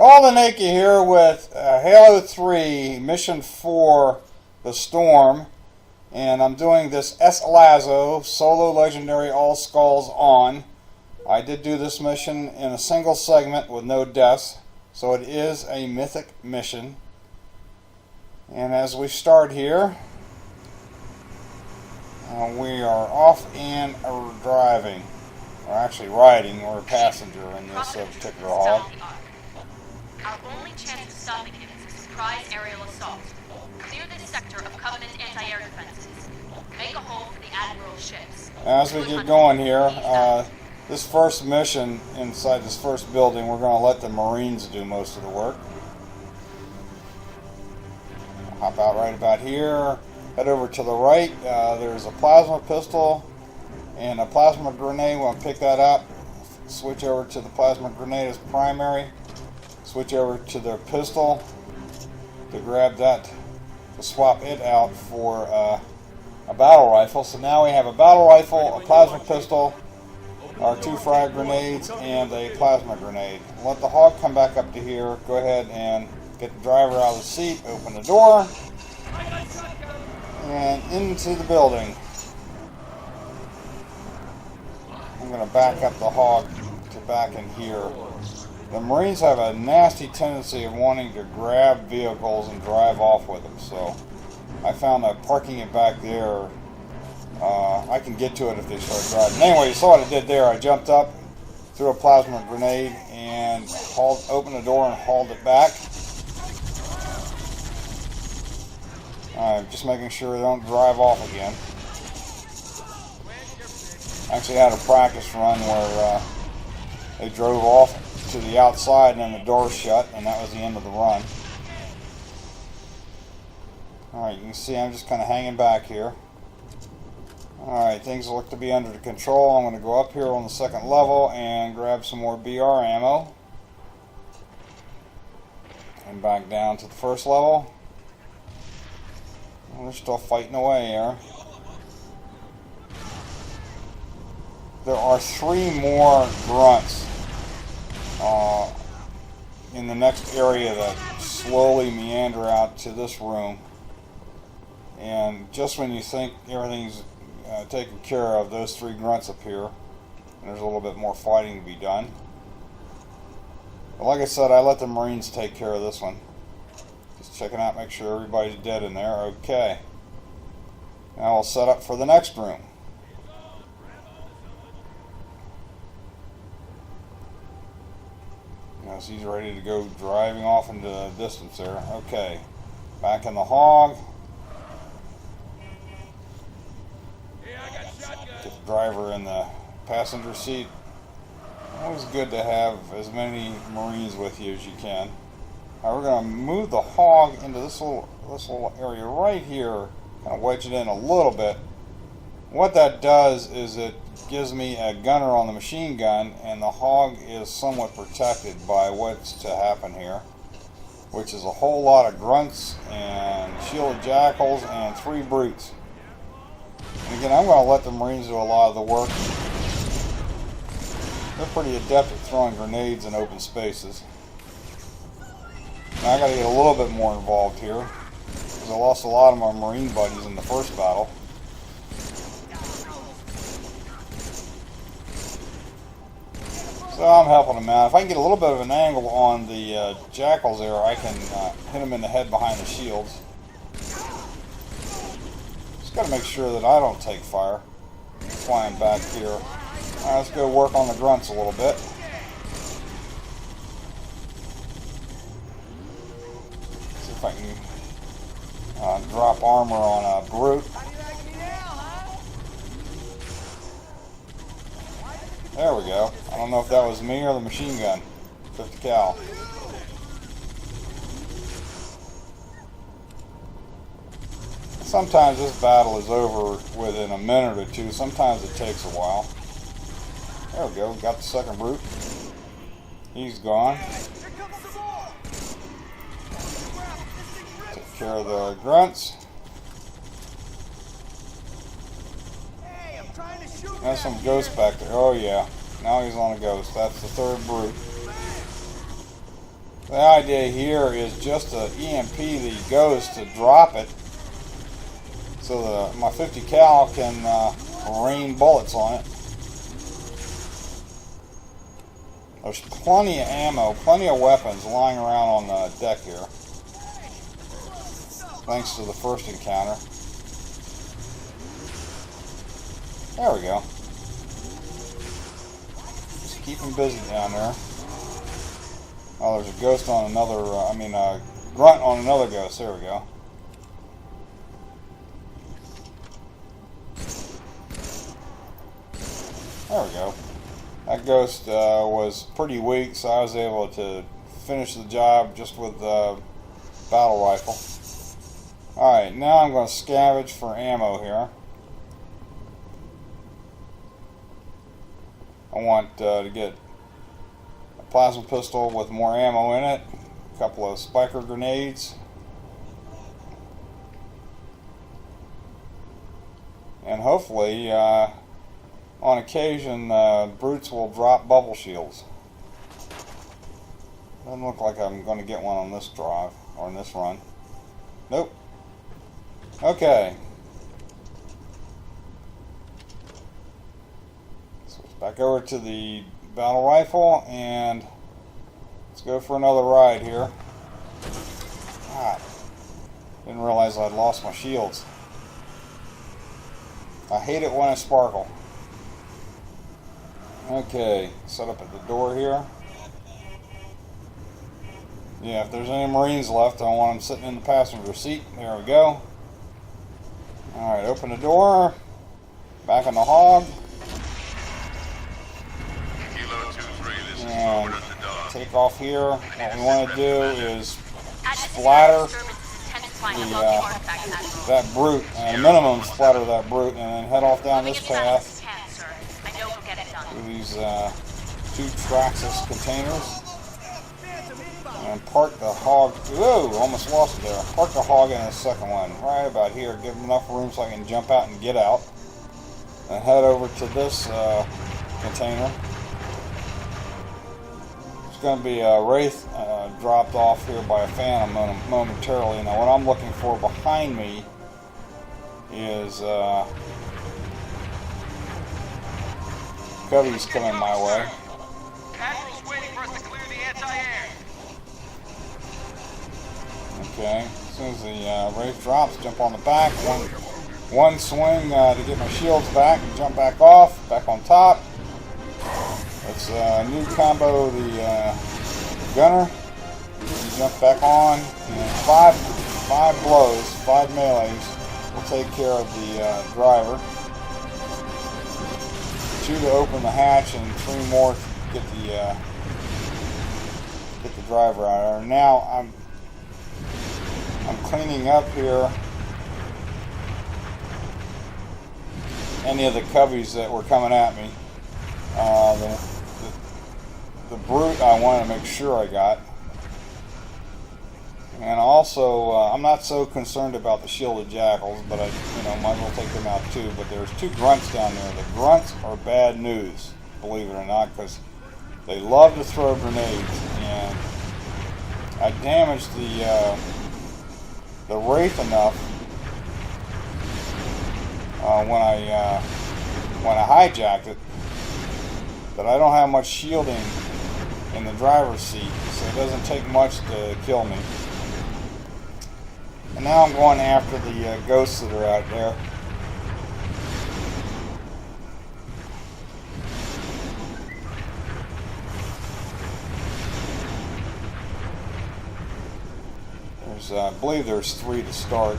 Alden Naked here with Halo 3 Mission 4 The Storm, and I'm doing this SLASO Solo Legendary All Skulls on. I did do this mission in a single segment with no deaths, so it is a mythic mission. And as we start here, we are off and driving. We're actually riding. We're a passenger in this particular hog. Our only chance of stopping him is a surprise aerial assault. Clear this sector of Covenant anti-air defenses. Make a hole for the Admiral's ships. As we get going here, this first mission inside this first building, we're going to let the Marines do most of the work. Hop out right about here. Head over to the right. There's a plasma pistol and a plasma grenade. We'll pick that up. Switch over to the plasma grenade as primary. Switch over to their pistol to grab that, to swap it out for a battle rifle. So now we have a battle rifle, a plasma pistol, our 2 frag grenades, and a plasma grenade. Let the hog come back up to here. Go ahead and get the driver out of the seat, open the door, and into the building. I'm going to back up the hog to back in here. The Marines have a nasty tendency of wanting to grab vehicles and drive off with them, so I found that parking it back there, I can get to it if they start driving. Anyway, you saw what I did there. I jumped up, threw a plasma grenade, and opened the door and hauled it back. Just making sure they don't drive off again. I actually had a practice run where they drove off to the outside and then the door shut, and that was the end of the run. Alright, you can see I'm just kind of hanging back here. Alright, things look to be under control. I'm going to go up here on the second level and grab some more BR ammo. And back down to the first level. We're still fighting away here. There are 3 more grunts in the next area that slowly meander out to this room, and just when you think everything's taken care of, those 3 grunts appear, and there's a little bit more fighting to be done. But like I said, I let the Marines take care of this one. Just checking out, make sure everybody's dead in there. Okay, now we'll set up for the next room. So he's ready to go driving off into the distance there. Okay, back in the hog. Get the driver in the passenger seat. Always good to have as many Marines with you as you can. Now we're going to move the hog into this little area right here. Kind of wedge it in a little bit. What that does is it gives me a gunner on the machine gun, and the hog is somewhat protected by what's to happen here, which is a whole lot of grunts and shielded jackals and 3 brutes. And again, I'm going to let the Marines do a lot of the work. They're pretty adept at throwing grenades in open spaces. Now I got to get a little bit more involved here, because I lost a lot of my Marine buddies in the first battle. So I'm helping them out. If I can get a little bit of an angle on the jackals there, I can hit them in the head behind the shields. Just got to make sure that I don't take fire. Flying back here. Alright, let's go work on the grunts a little bit. See if I can drop armor on a brute. There we go. I don't know if that was me or the machine gun. 50 cal. Sometimes this battle is over within a minute or 2. Sometimes it takes a while. There we go. Got the second brute. He's gone. Take care of the grunts. There's some ghosts back there. Oh yeah. Now he's on a ghost. That's the third brute. The idea here is just an EMP the ghost to drop it, so my 50 cal can rain bullets on it. There's plenty of ammo, plenty of weapons lying around on the deck here, thanks to the first encounter. There we go. Just keep him busy down there. Oh, there's a ghost on another, a grunt on another ghost. There we go. There we go. That ghost was pretty weak, so I was able to finish the job just with the battle rifle. Alright, now I'm going to scavenge for ammo here. I want to get a plasma pistol with more ammo in it, a couple of spiker grenades, and hopefully on occasion brutes will drop bubble shields. Doesn't look like I'm going to get one on this drive or on this run. Nope. Okay. Back over to the battle rifle, and let's go for another ride here. God, didn't realize I'd lost my shields. I hate it when I sparkle. Okay, set up at the door here. Yeah, if there's any Marines left, I want them sitting in the passenger seat. There we go. Alright, open the door. Back on the hog. And take off here. What we want to do is splatter that brute, at a minimum splatter that brute, and then head off down this path to these two Traxxas containers, and park the hog. Whoa, almost lost it there. Park the hog in the second one, right about here. Give them enough room so I can jump out and get out, and head over to this container. Going to be a wraith dropped off here by a phantom momentarily. Now what I'm looking for behind me is Cubby's coming my way. Admiral's waiting for us to clear the anti-air. Okay, as soon as the wraith drops, jump on the back. One swing to get my shields back and jump back off, back on top. It's a new combo, the gunner. You jump back on, and five blows, 5 melees will take care of the driver. 2 to open the hatch, and 3 more to get the driver out of there. Now I'm cleaning up here any of the coveys that were coming at me. The brute I wanted to make sure I got. And also, I'm not so concerned about the shielded jackals, but I might as well take them out too. But there's 2 grunts down there. The grunts are bad news, believe it or not, because they love to throw grenades. And I damaged the wraith enough when I hijacked it that I don't have much shielding in the driver's seat, so it doesn't take much to kill me. And now I'm going after the ghosts that are out there. I believe there's 3 to start.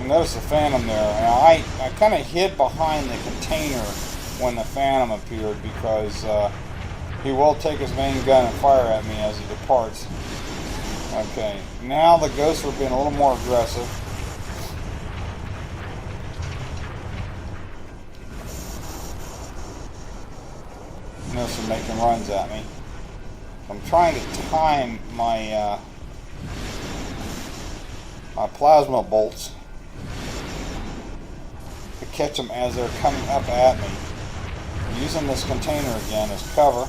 Notice the phantom there. Now I kind of hid behind the container when the phantom appeared, because he will take his main gun and fire at me as he departs. Okay, now the ghosts are being a little more aggressive. Notice they're making runs at me. I'm trying to time my my plasma bolts to catch them as they're coming up at me. I'm using this container again as cover.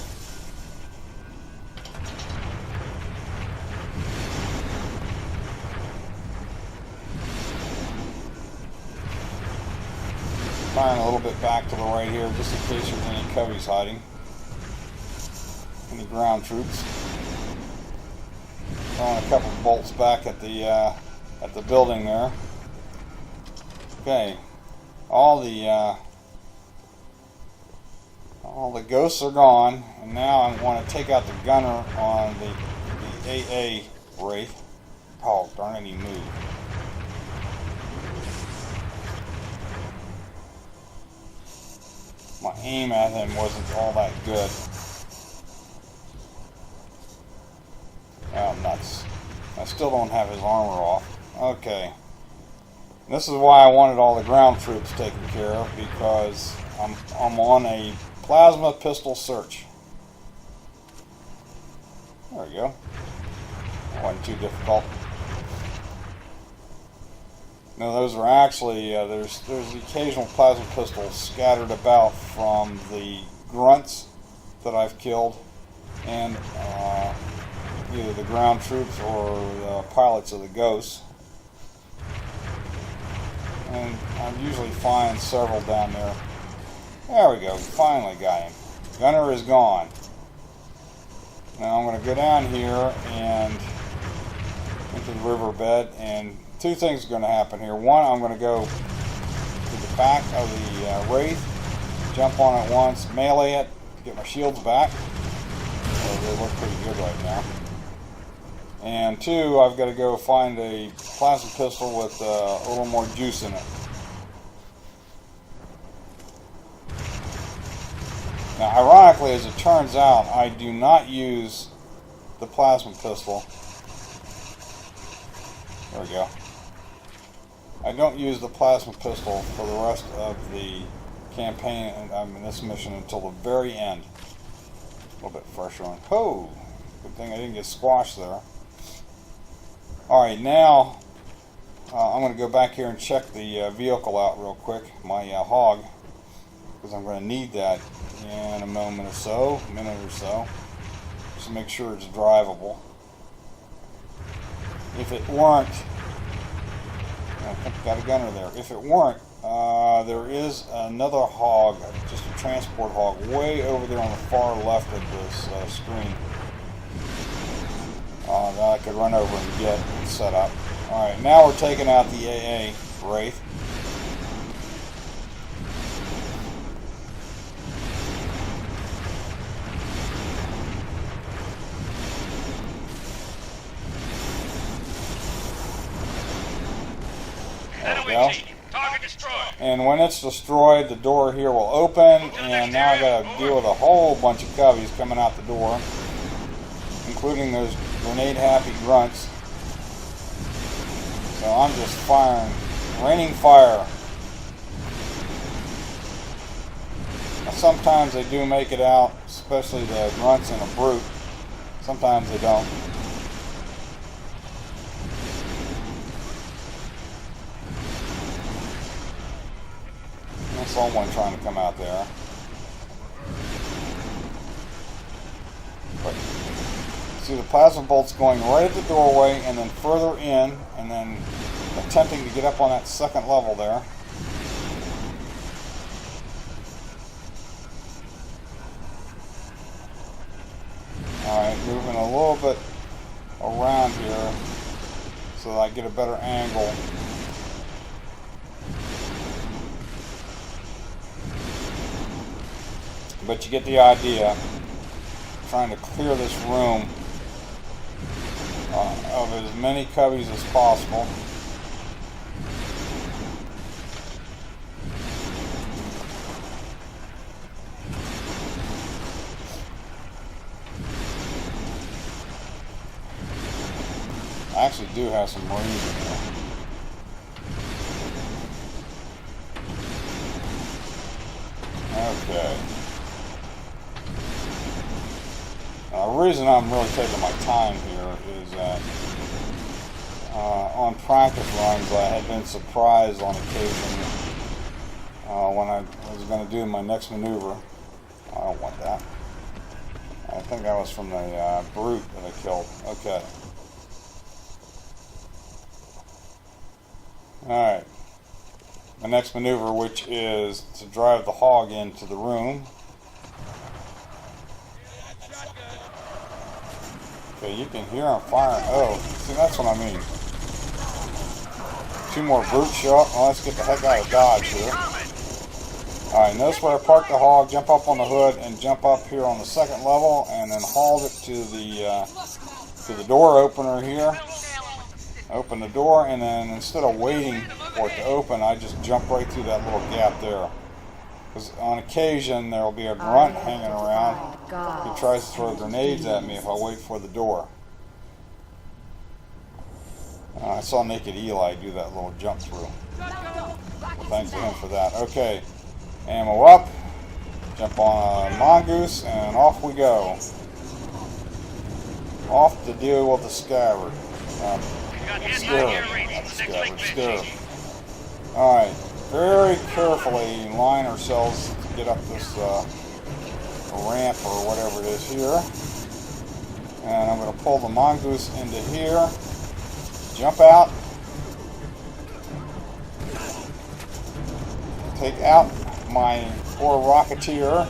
Firing a little bit back to the right here, just in case there's any coveys hiding. Any ground troops. Throwing a couple bolts back at the building there. Okay, all the ghosts are gone, and now I want to take out the gunner on the AA Wraith. Oh, darn it, he moved. My aim at him wasn't all that good. Oh, nuts. I still don't have his armor off. Okay. This is why I wanted all the ground troops taken care of, because I'm on a plasma pistol search. There we go. That wasn't too difficult. No, those are actually, there's the occasional plasma pistols scattered about from the grunts that I've killed, and either the ground troops or the pilots of the ghosts. And I usually find several down there. There we go, finally got him. Gunner is gone. Now I'm going to go down here and into the riverbed, and two things are going to happen here. One, I'm going to go to the back of the Wraith, jump on it once, melee it, get my shields back. So they look pretty good right now. And two, I've got to go find a plasma pistol with a little more juice in it. Now, ironically, as it turns out, I do not use the plasma pistol. There we go. I don't use the plasma pistol for the rest of the campaign, in this mission, until the very end. A little bit fresher on. Oh! Good thing I didn't get squashed there. Alright, now I'm going to go back here and check the vehicle out real quick, my hog, because I'm going to need that in a minute or so, just to make sure it's drivable. If it weren't, I think I got a gunner there. If it weren't, there is another hog, just a transport hog, way over there on the far left of this screen. That I could run over and get and set up. Alright, now we're taking out the AA Wraith. There we go. Target destroyed. And when it's destroyed, the door here will open, and now I got to deal with a whole bunch of coveys coming out the door, including those grenade-happy grunts. So I'm just firing, raining fire. Now sometimes they do make it out, especially the grunts and a brute. Sometimes they don't. I saw one trying to come out there. But see the plasma bolts going right at the doorway and then further in, and then attempting to get up on that second level there. Alright, moving a little bit around here so that I get a better angle. But you get the idea. Trying to clear this room of as many coveys as possible. I actually do have some Marines in here. Okay. The reason I'm really taking my time here is that on practice runs I had been surprised on occasion when I was going to do my next maneuver. I don't want that. I think that was from the brute that I killed. Okay. Alright. My next maneuver, which is to drive the hog into the room. Okay, you can hear him firing. Oh, see, that's what I mean. 2 more brutes show up. Well, let's get the heck out of Dodge here. Alright, notice where I parked the hog, jump up on the hood, and jump up here on the 2nd level, and then hauled it to the door opener here. Open the door, and then instead of waiting for it to open, I just jump right through that little gap there. Because on occasion, there will be a grunt hanging around who tries to throw grenades at me if I wait for the door. I saw Naked Eli do that little jump through. Thanks to him for that. Okay, ammo up, jump on a mongoose, and off we go. Off to deal with the scabbard. Scarab. Alright, very carefully line ourselves to get up this ramp or whatever it is here. And I'm going to pull the mongoose into here, jump out, take out my poor rocketeer.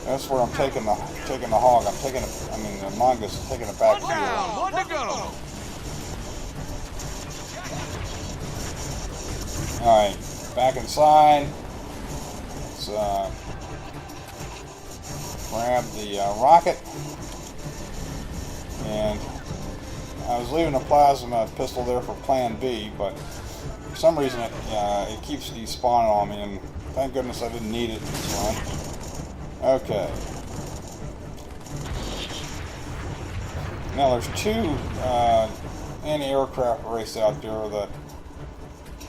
That's where I'm taking the hog. I'm taking it. I mean the mongoose is taking it back here. One to go. All right, back inside. Let's grab the rocket, and I was leaving a plasma pistol there for Plan B, but for some reason it keeps despawning on me, and thank goodness I didn't need it this run. Okay. Now there's 2 anti-aircraft race out there that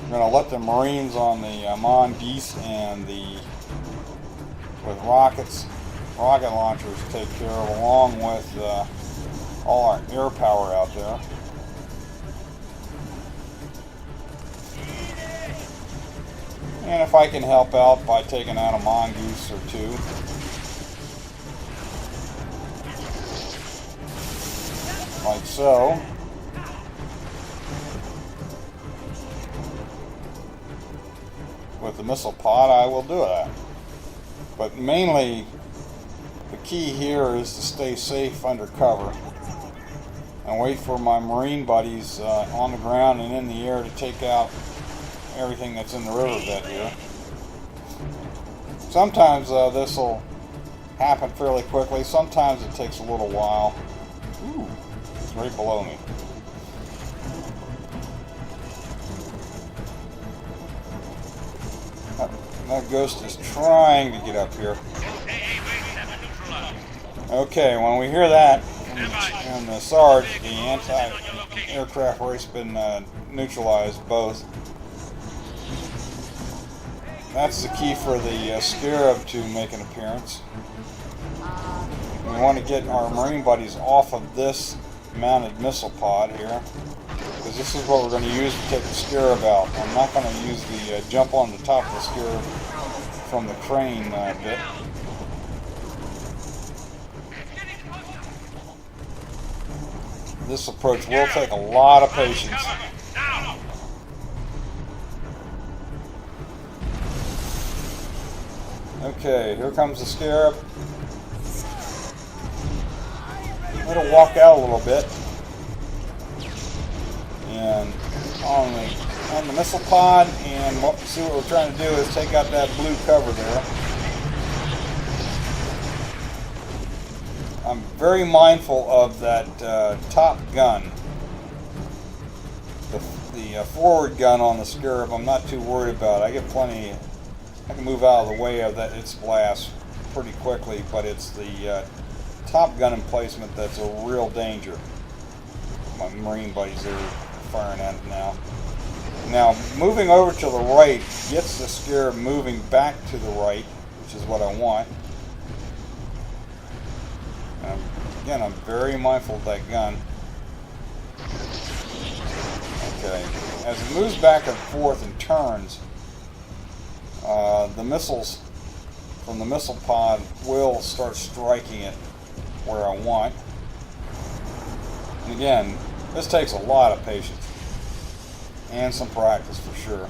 we're going to let the Marines on the Mongoose and with rocket launchers take care of, along with all our air power out there. And if I can help out by taking out a mongoose or 2. Like so. With the missile pod, I will do that. But mainly, the key here is to stay safe under cover and wait for my Marine buddies on the ground and in the air to take out everything that's in the riverbed here. Sometimes this will happen fairly quickly. Sometimes it takes a little while. Ooh, it's right below me. That ghost is trying to get up here. Okay, when we hear that, and the SARD, the anti-aircraft race, been neutralized both. That's the key for the Scarab to make an appearance. We want to get our Marine buddies off of this mounted missile pod here, because this is what we're going to use to take the Scarab out. I'm not going to use the jump on the top of the Scarab from the crane bit. This approach will take a lot of patience. Okay, here comes the Scarab. It'll walk out a little bit. And on the missile pod, and see what we're trying to do is take out that blue cover there. I'm very mindful of that top gun. The forward gun on the Scarab I'm not too worried about. I get plenty. I can move out of the way of its blast pretty quickly, but it's the top gun emplacement that's a real danger. My Marine buddies are firing at it now. Now, moving over to the right gets the Scarab moving back to the right, which is what I want. And again, I'm very mindful of that gun. Okay, as it moves back and forth and turns, the missiles from the missile pod will start striking it where I want. And again, this takes a lot of patience and some practice for sure.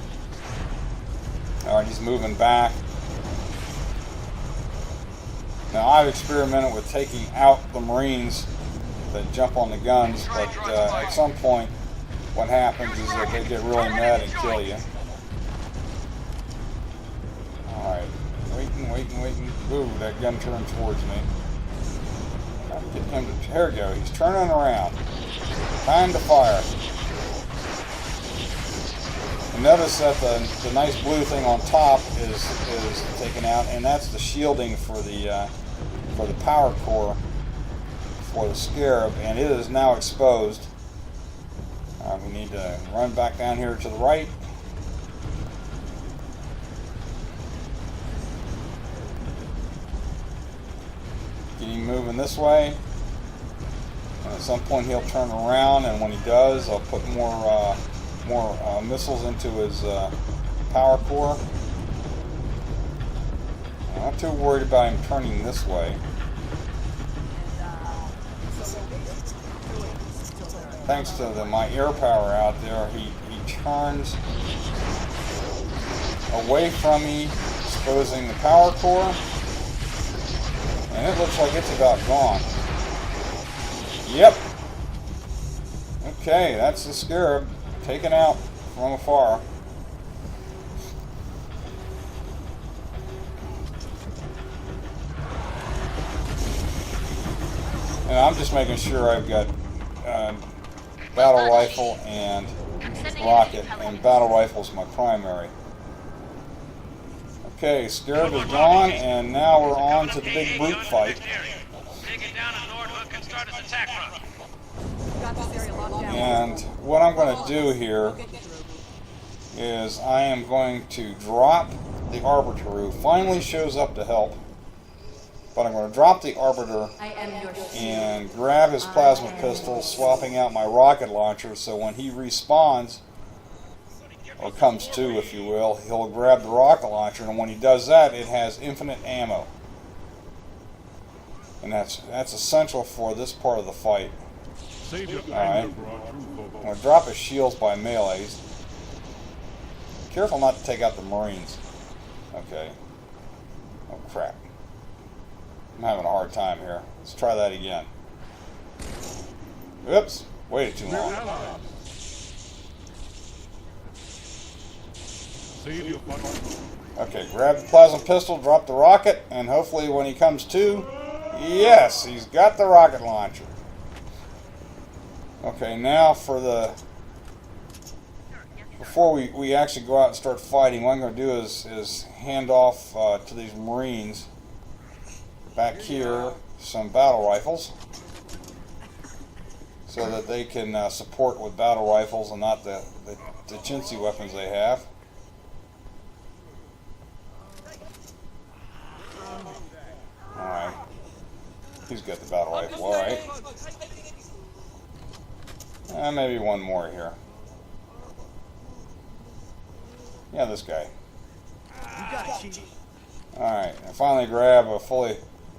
Alright, he's moving back. Now I've experimented with taking out the Marines that jump on the guns, but at some point what happens is that they get really mad and kill you. Alright, waiting. Ooh, that gun turned towards me. Gotta get him to, there we go, he's turning around. Time to fire. And notice that the nice blue thing on top is taken out, and that's the shielding for the power core for the Scarab, and it is now exposed. We need to run back down here to the right. Get him moving this way. And at some point he'll turn around, and when he does, I'll put more missiles into his power core. I'm not too worried about him turning this way. Thanks to my air power out there, he turns away from me, exposing the power core, and it looks like it's about gone. Yep. Okay, that's the Scarab taken out from afar. And I'm just making sure I've got battle rifle and rocket, and battle rifle's my primary. Okay, Scarab is gone, and now we're on to the big brute fight. And what I'm going to do here is I am going to drop the Arbiter, who finally shows up to help. But I'm going to drop the Arbiter and grab his plasma pistol, swapping out my rocket launcher, so when he respawns, or comes to, if you will, he'll grab the rocket launcher, and when he does that, it has infinite ammo. And that's essential for this part of the fight. Alright. I'm going to drop his shields by melees. Careful not to take out the Marines. Okay. Oh crap. I'm having a hard time here. Let's try that again. Oops. Waited too long. Okay, grab the plasma pistol, drop the rocket, and hopefully when he comes to, yes, he's got the rocket launcher. Okay, now for the, before we actually go out and start fighting, what I'm going to do is hand off to these Marines back here some battle rifles, so that they can support with battle rifles and not the chintzy weapons they have. Alright. He's got the battle rifle, alright. And maybe one more here. Yeah, this guy. Alright, I finally grab a fully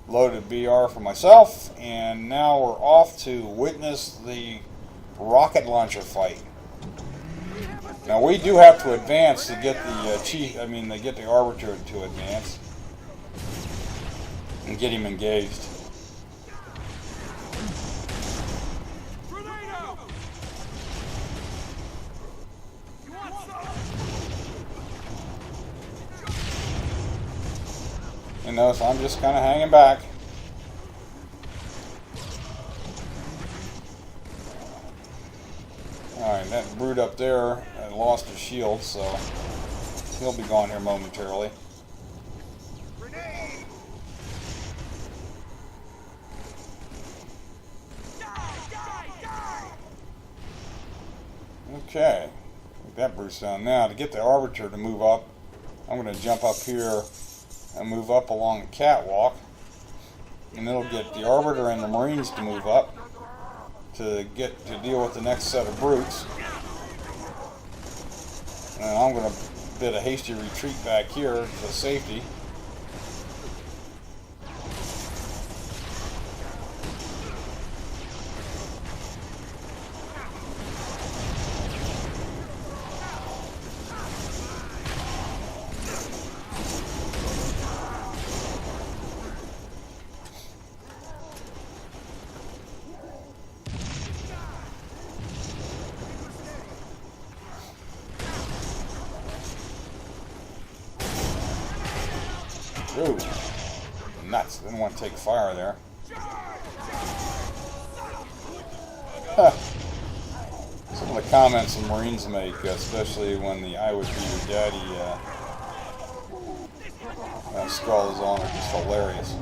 loaded BR for myself, and now we're off to witness the rocket launcher fight. Now we do have to advance to get the get the Arbiter to advance and get him engaged. You know, so I'm just kind of hanging back. Alright, that brute up there lost his shield, so he'll be gone here momentarily. Okay, get that brute's down. Now, to get the Arbiter to move up, I'm going to jump up here and move up along the catwalk, and it'll get the Arbiter and the Marines to move up to deal with the next set of brutes. And I'm going to bit of hasty retreat back here for safety. Ooh, nuts. Didn't want to take fire there. Huh. Some of the comments the Marines make, especially when the "I would be your daddy" skull is on, are just hilarious.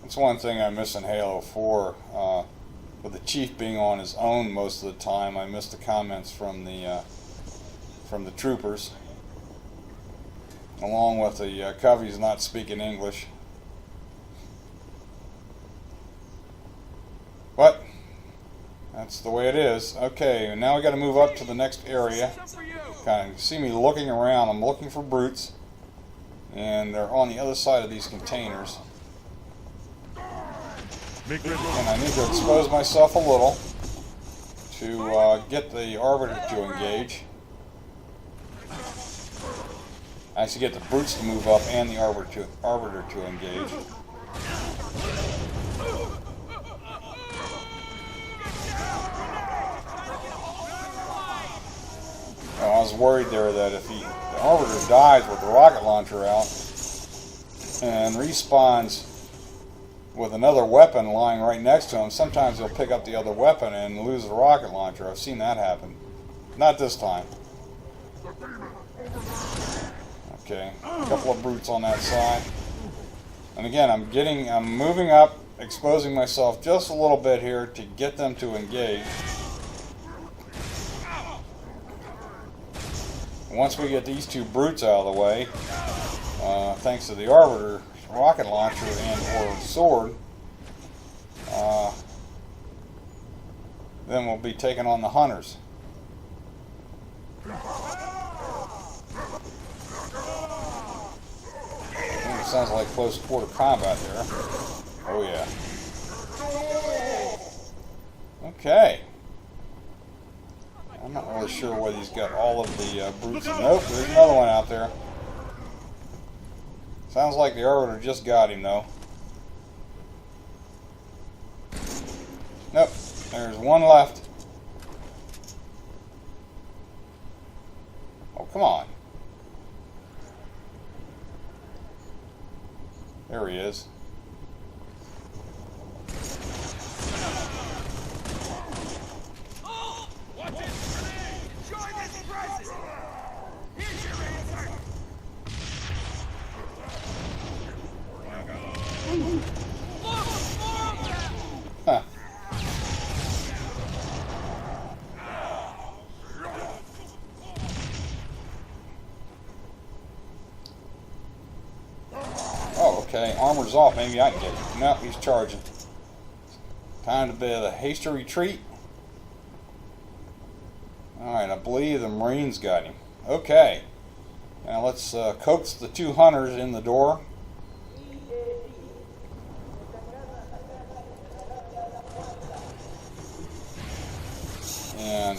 That's one thing I miss in Halo 4, with the Chief being on his own most of the time. I miss the comments from the troopers, along with the Coveys not speaking English. But that's the way it is. Okay, now we got to move up to the next area. Kind of see me looking around. I'm looking for brutes, and they're on the other side of these containers. And I need to expose myself a little to get the Arbiter to engage. I actually get the brutes to move up and the Arbiter to engage. I was worried there that if the Arbiter dies with the rocket launcher out and respawns with another weapon lying right next to him, sometimes he'll pick up the other weapon and lose the rocket launcher. I've seen that happen. Not this time. Okay, a couple of brutes on that side. And again, I'm moving up, exposing myself just a little bit here to get them to engage. Once we get these two brutes out of the way, thanks to the Arbiter rocket launcher and or sword, then we'll be taking on the hunters. It sounds like close quarter combat there. Oh yeah. Okay. I'm not really sure whether he's got all of the brutes. Nope, there's another one out there. Sounds like the Arbiter just got him, though. Nope, there's one left. Oh, come on. There he is. Watch it! Enjoy this present! Here's your answer! Huh. Oh, okay. Armor's off. Maybe I can get it. Nope, he's charging. Time to bid a hasty retreat. Alright, I believe the Marines got him. Okay. Now let's coax the two hunters in the door. And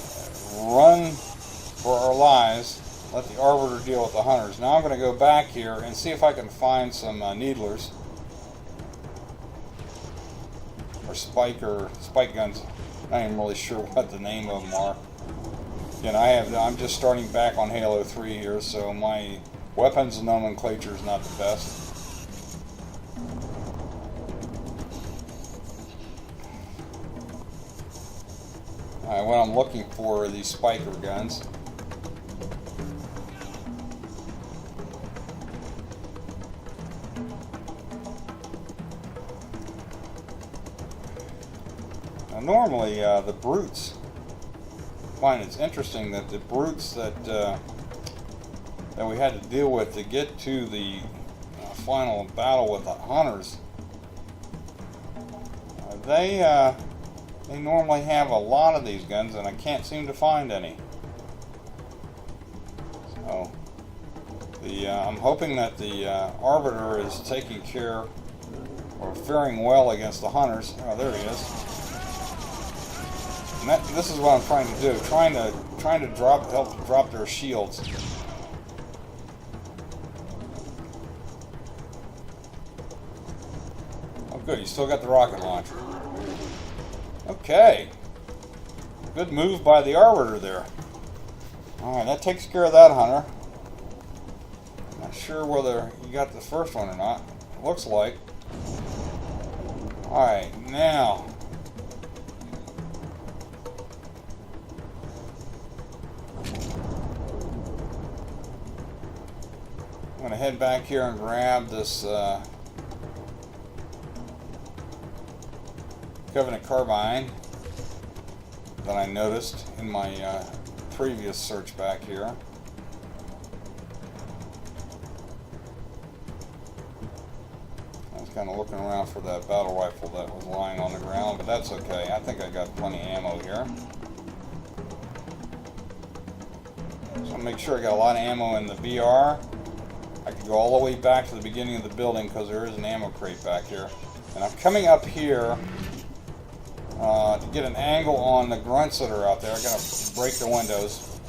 run for our lives. Let the Arbiter deal with the hunters. Now I'm going to go back here and see if I can find some needlers. Or spike guns. I'm not even really sure what the name of them are. Again, I'm just starting back on Halo 3 here, so my weapons nomenclature is not the best. Alright, what I'm looking for are these spiker guns. Now normally the brutes, I find it's interesting that the brutes that we had to deal with to get to the final battle with the hunters. They normally have a lot of these guns, and I can't seem to find any. So, I'm hoping that the Arbiter is taking care or faring well against the hunters. Oh, there he is. And this is what I'm trying to do, trying to help drop their shields. Oh, good. You still got the rocket launcher. Okay. Good move by the Arbiter there. Alright, that takes care of that hunter. Not sure whether you got the first one or not. Looks like. Alright, now. I'm going to head back here and grab this Covenant carbine that I noticed in my previous search back here. I was kind of looking around for that battle rifle that was lying on the ground, but that's okay. I think I got plenty of ammo here. So make sure I got a lot of ammo in the BR. I could go all the way back to the beginning of the building because there is an ammo crate back here. And I'm coming up here to get an angle on the grunts that are out there. I'm going to break the windows.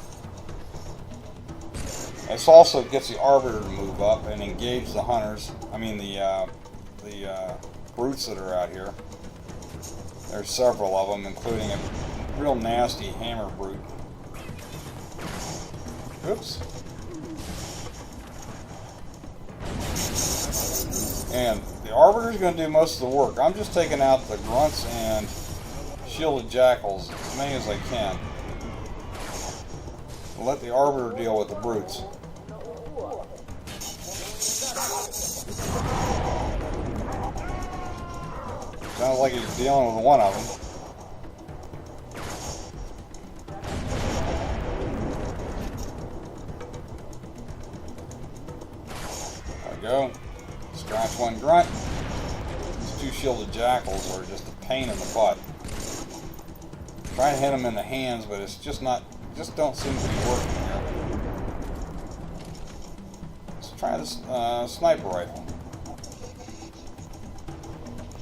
This also gets the Arbiter to move up and engage the hunters. I mean the brutes that are out here. There's several of them, including a real nasty hammer brute. Oops. And the Arbiter's going to do most of the work. I'm just taking out the grunts and shielded jackals, as many as I can. I'll let the Arbiter deal with the brutes. Sounds like he's dealing with one of them. There we go. Scratch one grunt. These two shielded jackals are just a pain in the butt. Trying to hit them in the hands, but it's just not, just don't seem to be working here. Let's try this sniper rifle.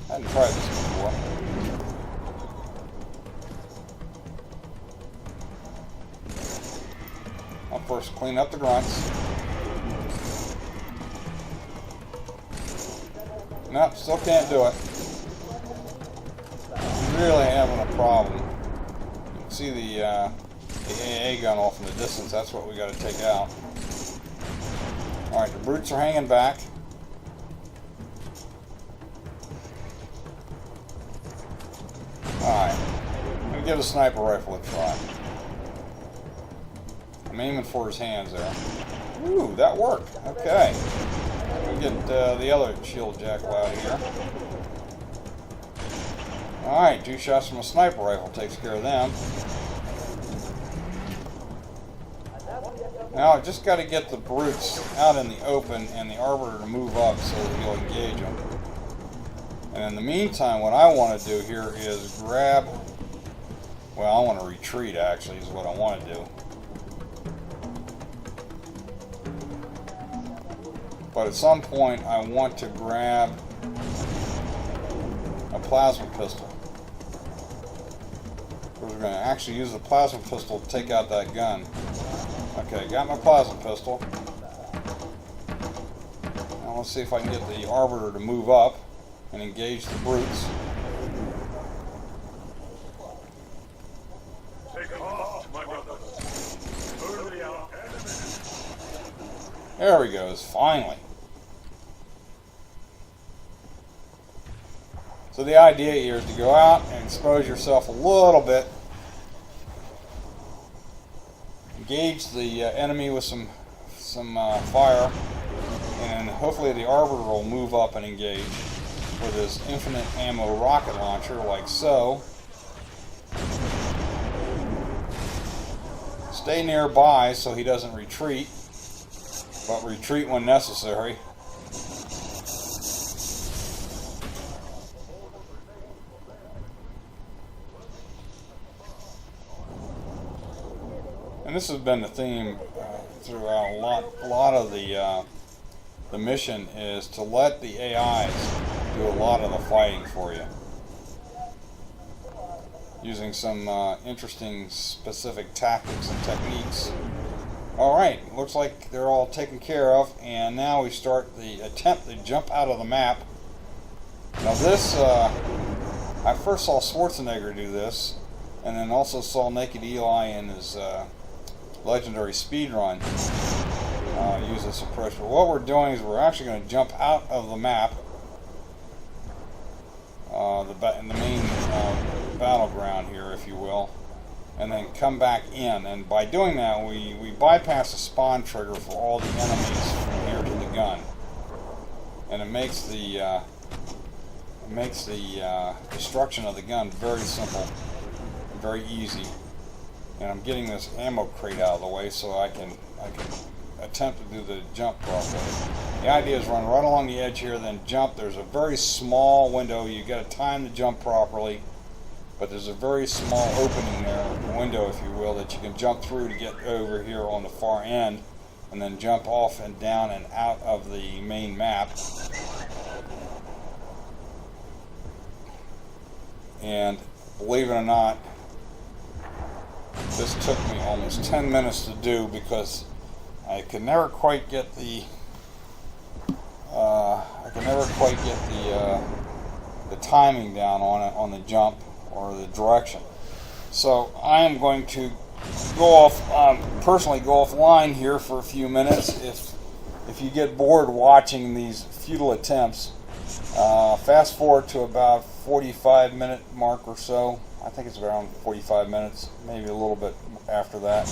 I hadn't tried this before. I'll first clean up the grunts. Nope, still can't do it. Really having a problem. You can see the AA gun off in the distance. That's what we got to take out. Alright, the brutes are hanging back. Alright, I'm going to give the sniper rifle a try. I'm aiming for his hands there. Ooh, that worked. Okay. We'll get the other shield jackal out of here. Alright, 2 shots from a sniper rifle takes care of them. Now I just got to get the brutes out in the open and the Arbiter to move up so that he'll engage them. And in the meantime, what I want to do here is grab... Well, I want to retreat, actually, is what I want to do. But at some point, I want to grab a plasma pistol. We're going to actually use the plasma pistol to take out that gun. Okay, got my plasma pistol. Now let's see if I can get the Arbiter to move up and engage the brutes. Take heart, my brother. Only our enemies. There he goes, finally. So the idea here is to go out and expose yourself a little bit. Engage the enemy with some fire, and hopefully the Arbiter will move up and engage with his infinite ammo rocket launcher, like so. Stay nearby so he doesn't retreat, but retreat when necessary. And this has been the theme throughout a lot of the mission, is to let the AIs do a lot of the fighting for you, using some interesting specific tactics and techniques. Alright, looks like they're all taken care of, and now we start the attempt to jump out of the map. Now this, I first saw Schwarzenegger do this, and then also saw Naked Eli in his legendary speed run use this approach. But what we're doing is we're actually going to jump out of the map, in the main battleground here, if you will, and then come back in. And by doing that, we bypass the spawn trigger for all the enemies from here to the gun, and it makes the destruction of the gun very simple, very easy. And I'm getting this ammo crate out of the way so I can attempt to do the jump properly. The idea is run right along the edge here, then jump. There's a very small window. You got to time the jump properly, but there's a very small opening there, window if you will, that you can jump through to get over here on the far end, and then jump off and down and out of the main map. And believe it or not, this took me almost 10 minutes to do because I could never quite get the the timing down on it, on the jump or the direction. So I am going to go off, personally go offline here for a few minutes. If you get bored watching these futile attempts, fast forward to about 45-minute mark or so. I think it's around 45 minutes, maybe a little bit after that,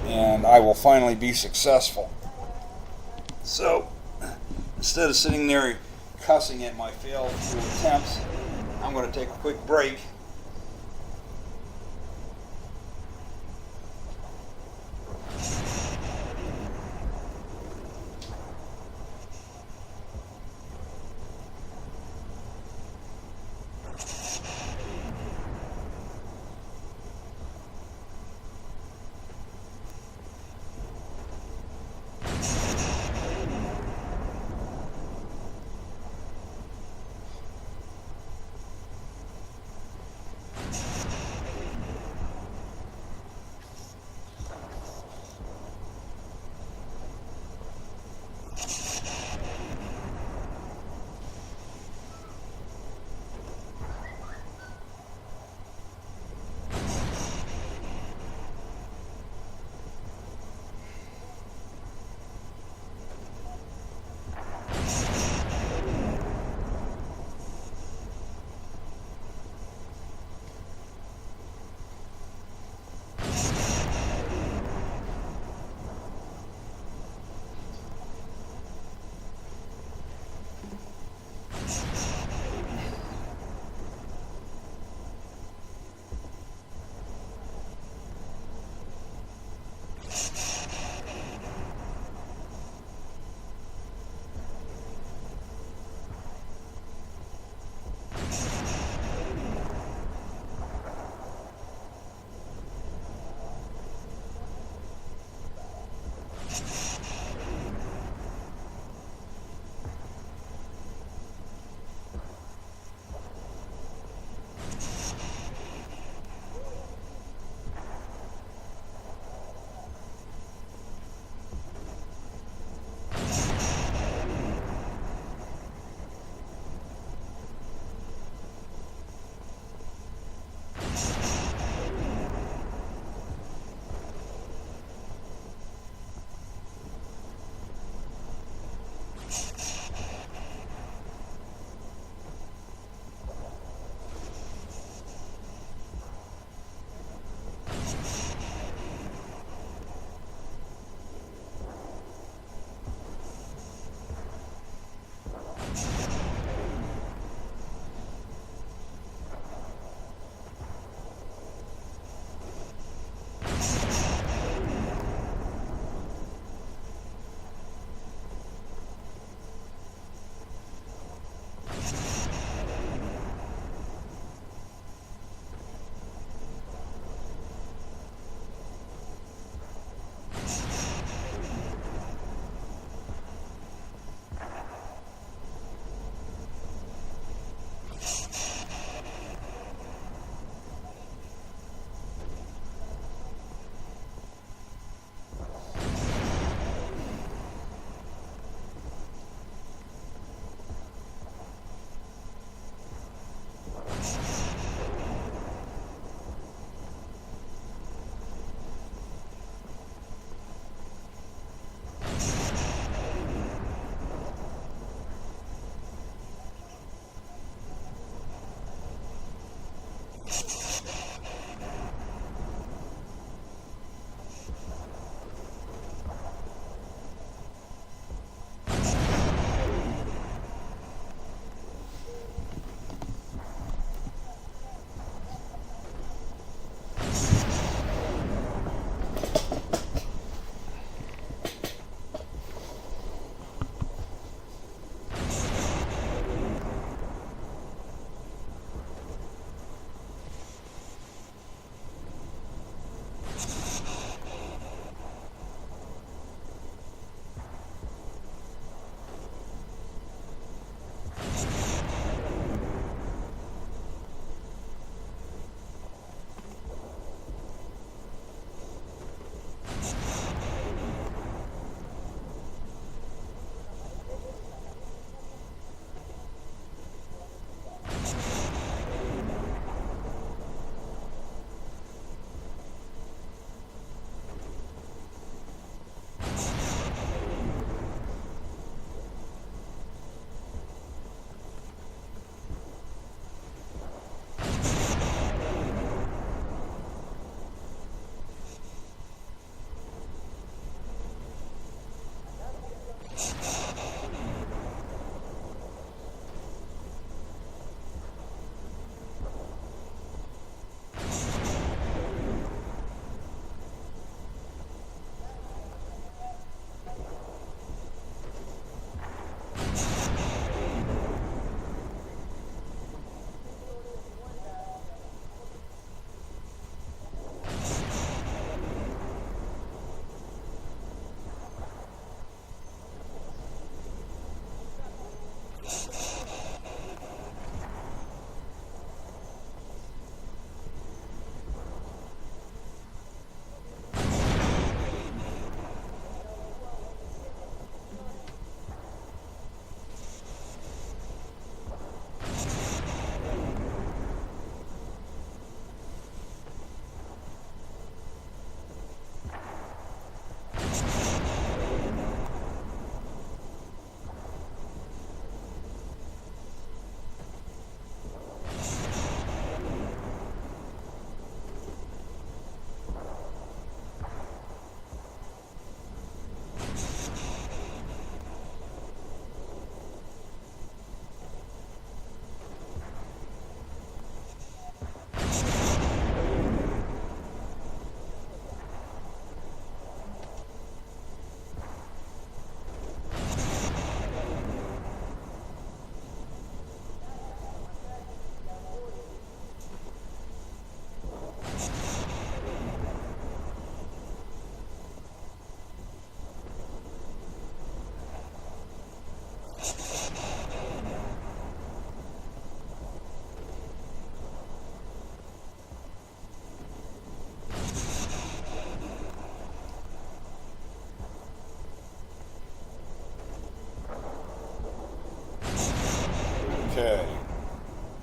and I will finally be successful. So instead of sitting there cussing at my failed attempts, I'm going to take a quick break.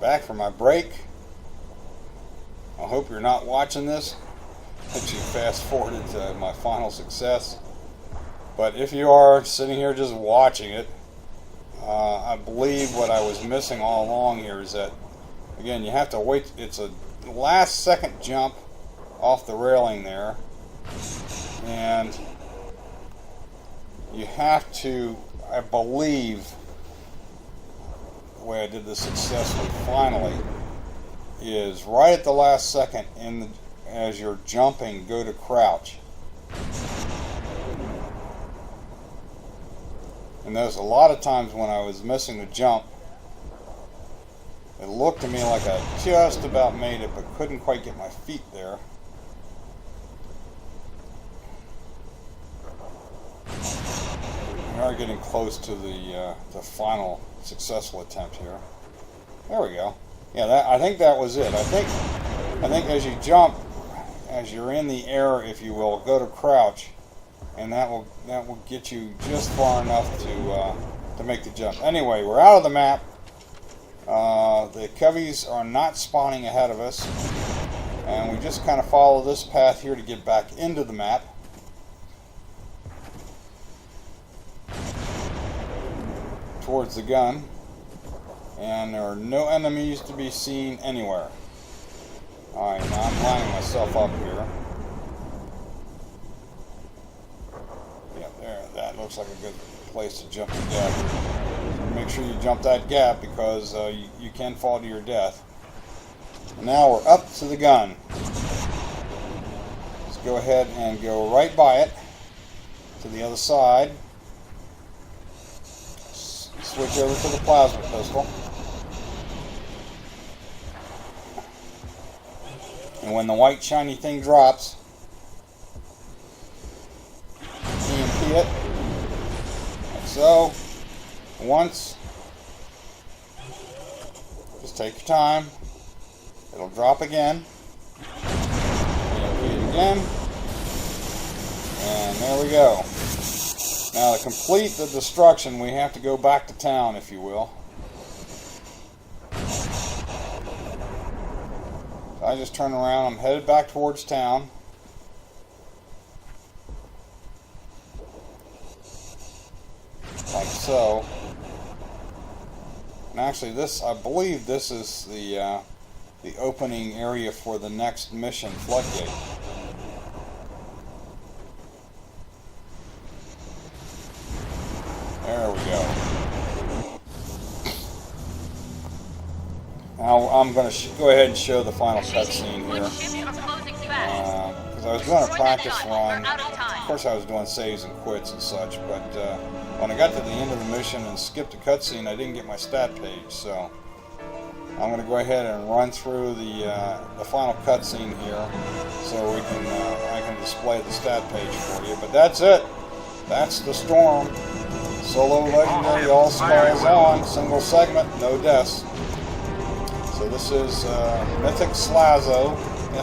back from my break. I hope you're not watching this. Actually, fast forwarded to my final success. But if you are sitting here just watching it, I believe what I was missing all along here is that, again, you have to wait. It's a last second jump off the railing there. And you have to, I believe, the way I did this successfully finally, is right at the last second as you're jumping, go to crouch. And there's a lot of times when I was missing the jump, it looked to me like I just about made it, but couldn't quite get my feet there. We are getting close to the final successful attempt here. There we go. Yeah, I think that was it. I think as you jump, as you're in the air, if you will, go to crouch, and that will get you just far enough to make the jump. Anyway, we're out of the map. The coveys are not spawning ahead of us, and we just kind of follow this path here to get back into the map. Towards the gun, and there are no enemies to be seen anywhere. Alright, now I'm lining myself up here. Yeah, there, that looks like a good place to jump the gap. Make sure you jump that gap because you can fall to your death. And now we're up to the gun. Let's go ahead and go right by it to the other side. Switch over to the plasma pistol. And when the white shiny thing drops, EMP it. Like so. Once. Just take your time. It'll drop again. EMP it again. And there we go. Now, to complete the destruction, we have to go back to town, if you will. So I just turn around. I'm headed back towards town. Like so. And actually, I believe this is the opening area for the next mission, Floodgate. There we go. Now I'm going to go ahead and show the final cutscene here. Because I was doing a practice run. Of course I was doing saves and quits and such, but when I got to the end of the mission and skipped a cutscene, I didn't get my stat page. So I'm going to go ahead and run through the final cutscene here so I can display the stat page for you. But that's it. That's the Storm. Solo legendary, all skulls on, single segment, no deaths. So this is Mythic SLASO The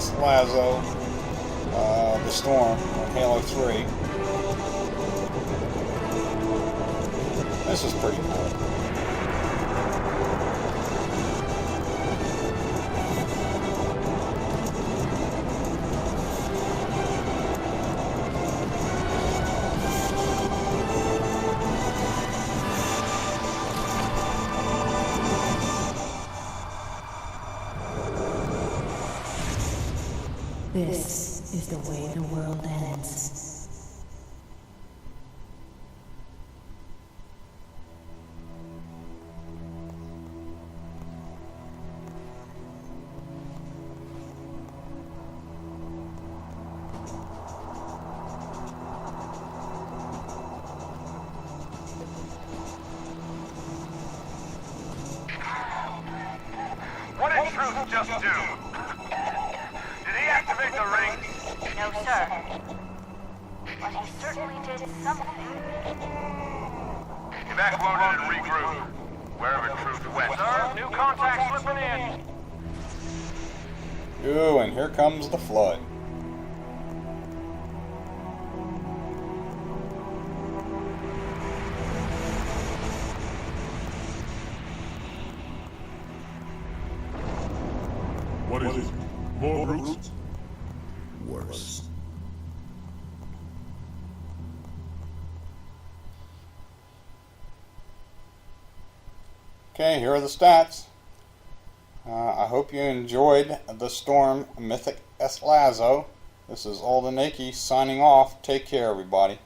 Storm on Halo 3. This is pretty cool. This is the way the world ends. What did Truth just do? Did he activate the ring? No, sir. But he certainly did something. Evacuated and regroup. Wherever Truth went. Sir, new contact slipping in. Ooh, and here comes the flood. What is it? More brutes? Worse. Okay, here are the stats. I hope you enjoyed The Storm Mythic SLASO. This is Alden Akey signing off. Take care, everybody.